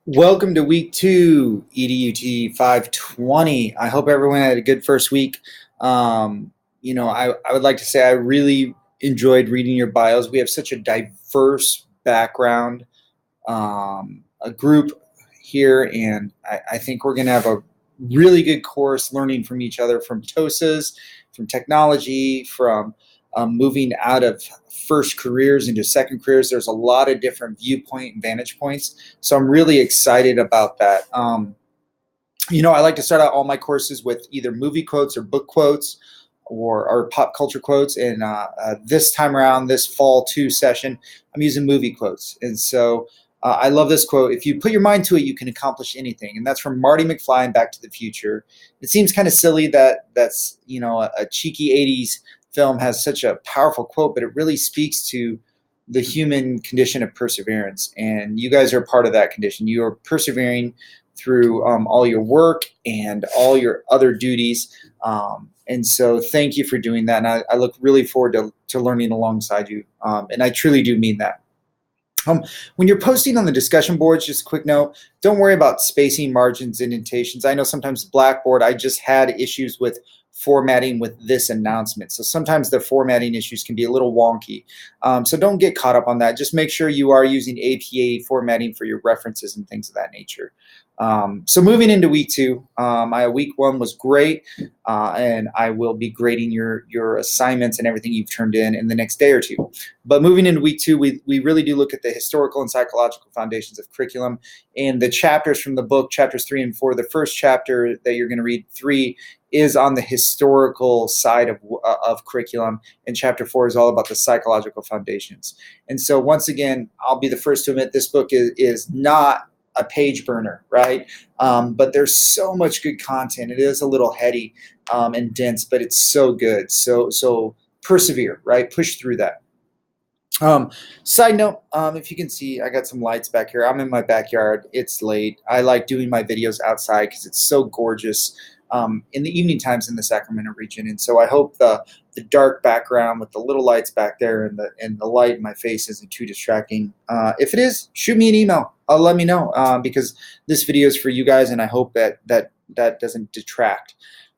Welcome to week 2, EDUT 520. I hope everyone had a good first week. I would like to say I really enjoyed reading your bios. We have such a diverse background, a group here, and I think we're going to have a really good course learning from each other, from TOSAs, from technology, from moving out of first careers into second careers. There's a lot of different viewpoint and vantage points. So I'm really excited about that. I like to start out all my courses with either movie quotes or book quotes or pop culture quotes. And this time around, this fall 2 session, I'm using movie quotes. And so I love this quote. If you put your mind to it, you can accomplish anything. And that's from Marty McFly in Back to the Future. It seems kind of silly that's a cheeky 80s film has such a powerful quote, but it really speaks to the human condition of perseverance. And you guys are part of that condition. You are persevering through all your work and all your other duties. And so thank you for doing that. And I look really forward to learning alongside you. And I truly do mean that. When you're posting on the discussion boards, just a quick note, don't worry about spacing, margins, indentations. I know sometimes Blackboard, I just had issues with formatting with this announcement. So sometimes the formatting issues can be a little wonky. So don't get caught up on that. Just make sure you are using APA formatting for your references and things of that nature. So moving into week 2, my week 1 was great, and I will be grading your assignments and everything you've turned in the next day or 2. But moving into week 2, we really do look at the historical and psychological foundations of curriculum and the chapters from the book, chapters 3 and 4. The first chapter that you're going to read, 3, is on the historical side of curriculum, and chapter 4 is all about the psychological foundations. And so once again, I'll be the first to admit this book is not a page burner, right? But there's so much good content. It is a little heady and dense, but it's so good. So persevere, right? Push through that. Side note, if you can see, I got some lights back here. I'm in my backyard. It's late. I like doing my videos outside because it's so gorgeous in the evening times in the Sacramento region. And so I hope the dark background with the little lights back there and the light in my face isn't too distracting. If it is, shoot me an email. Let me know because this video is for you guys, and I hope that doesn't detract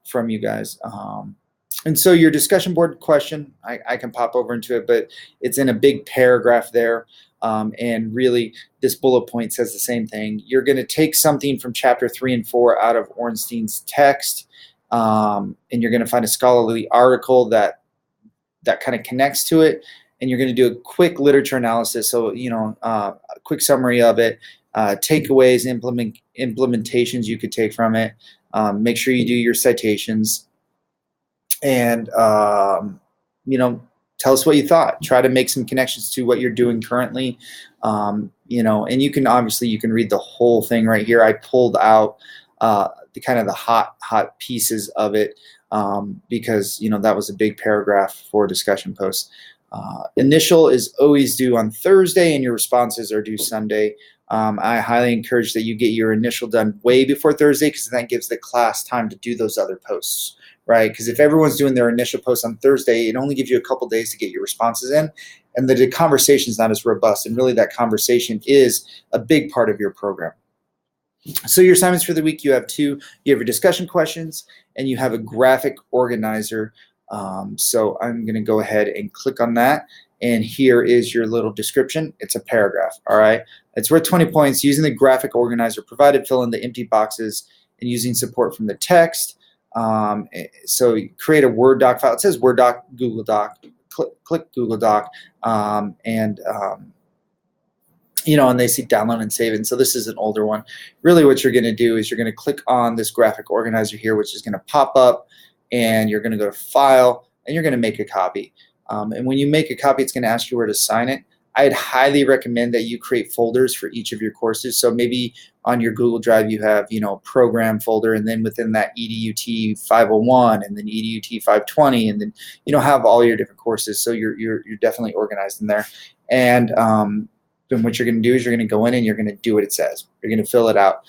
from you guys. And so your discussion board question, I can pop over into it, but it's in a big paragraph there. And really, this bullet point says the same thing. You're going to take something from chapter 3 and 4 out of Ornstein's text, and you're going to find a scholarly article that kind of connects to it, and you're going to do a quick literature analysis. So, a quick summary of it, takeaways, implementations you could take from it. Make sure you do your citations, and tell us what you thought. Try to make some connections to what you're doing currently. And you can read the whole thing right here. I pulled out the hot pieces of it because that was a big paragraph for discussion posts. Initial is always due on Thursday, and your responses are due Sunday. I highly encourage that you get your initial done way before Thursday, because that gives the class time to do those other posts, right? Because if everyone's doing their initial post on Thursday, it only gives you a couple days to get your responses in, and the conversation is not as robust. And really, that conversation is a big part of your program. So your assignments for the week, you have 2. You have your discussion questions, and you have a graphic organizer. So I'm going to go ahead and click on that. And here is your little description. It's a paragraph, all right? It's worth 20 points. Using the graphic organizer provided, fill in the empty boxes and using support from the text. So you create a Word doc file. It says Word doc, Google Doc. Click Google Doc, and they see download and save. And so this is an older one. Really what you're going to do is you're going to click on this graphic organizer here, which is going to pop up, and you're going to go to File, and you're going to make a copy. And when you make a copy, it's going to ask you where to sign it. I'd highly recommend that you create folders for each of your courses. So maybe on your Google Drive you have, program folder, and then within that EDUT 501, and then EDUT 520, and then have all your different courses. So you're definitely organized in there. And then what you're going to do is you're going to go in and you're going to do what it says. You're going to fill it out.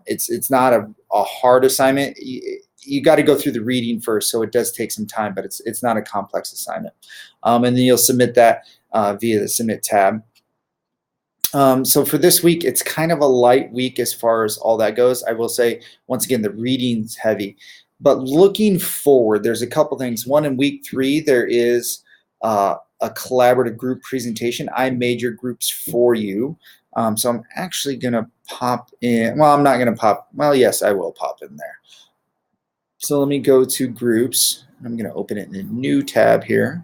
It's not a hard assignment. You got to go through the reading first, so it does take some time, but it's not a complex assignment. And then you'll submit that via the Submit tab. So for this week, it's kind of a light week as far as all that goes. I will say, once again, the reading's heavy. But looking forward, there's a couple things. One, in week 3, there is a collaborative group presentation. I made your groups for you. So I'm actually going to pop in. Well, I'm not going to pop. Well, yes, I will pop in there. So let me go to groups. I'm going to open it in a new tab here.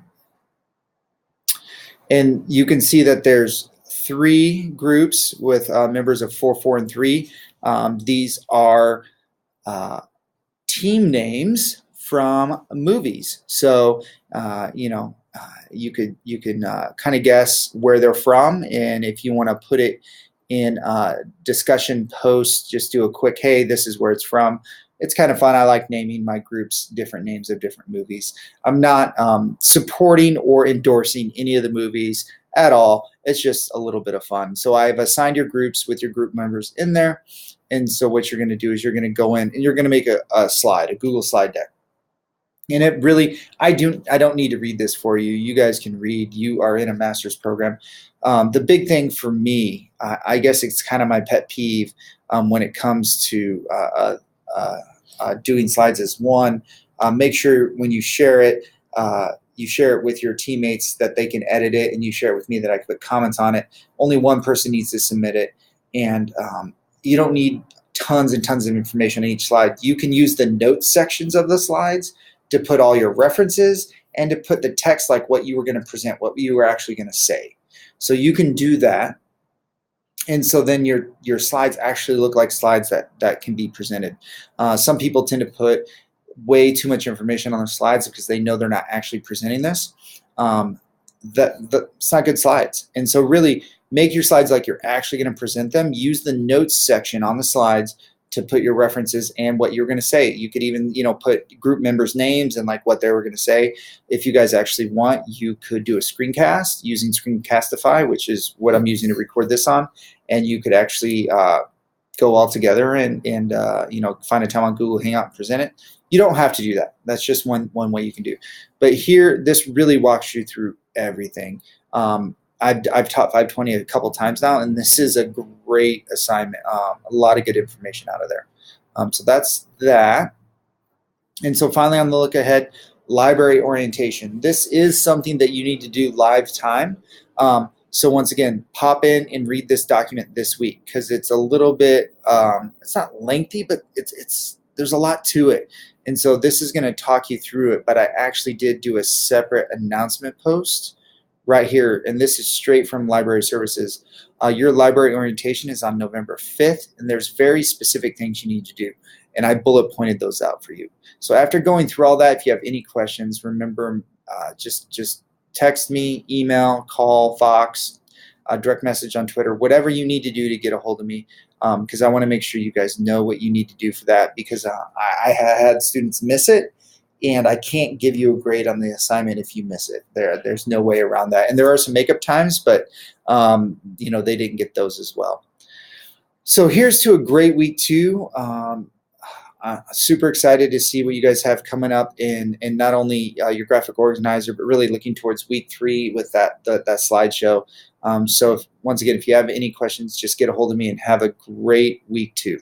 And you can see that there's 3 groups with members of 4, 4, and 3. These are team names from movies. So, you can kind of guess where they're from, and if you want to put it in discussion posts, just do a quick, hey, this is where it's from. It's kind of fun. I like naming my groups different names of different movies. I'm not supporting or endorsing any of the movies at all. It's just a little bit of fun. So I've assigned your groups with your group members in there. And so what you're going to do is you're going to go in and you're going to make a slide, a Google slide deck. And it really, I don't need to read this for you. You guys can read. You are in a master's program. The big thing for me, I guess it's kind of my pet peeve when it comes to doing slides is, one, make sure when you share it with your teammates that they can edit it, and you share it with me that I can put comments on it. Only one person needs to submit it, and you don't need tons and tons of information on each slide. You can use the notes sections of the slides to put all your references and to put the text like what you were going to present, what you were actually going to say. So you can do that. And so then your slides actually look like slides that can be presented. Some people tend to put way too much information on their slides because they know they're not actually presenting this. It's not good slides. And so really make your slides like you're actually going to present them. Use the notes section on the slides to put your references and what you're going to say. You could even, put group members' names and like what they were going to say. If you guys actually want, you could do a screencast using Screencastify, which is what I'm using to record this on. And you could actually go all together and find a time on Google Hangout and present it. You don't have to do that. That's just one way you can do. But here, this really walks you through everything. I've taught 520 a couple times now, and this is a great assignment. A lot of good information out of there. So that's that. And so finally, on the look ahead, library orientation. This is something that you need to do live time. So once again, pop in and read this document this week because it's a little bit, it's not lengthy, but there's a lot to it. And so this is going to talk you through it, but I actually did do a separate announcement post right here, and this is straight from Library Services. Your library orientation is on November 5th, and there's very specific things you need to do, and I bullet pointed those out for you. So after going through all that, if you have any questions, remember just text me, email, call, Fox, direct message on Twitter, whatever you need to do to get a hold of me, because I want to make sure you guys know what you need to do for that, because I had students miss it, and I can't give you a grade on the assignment if you miss it. There's no way around that. And there are some makeup times, but they didn't get those as well. So here's to a great week 2. Super excited to see what you guys have coming up in not only your graphic organizer, but really looking towards week 3 with that slideshow. So once again, if you have any questions, just get a hold of me and have a great week 2.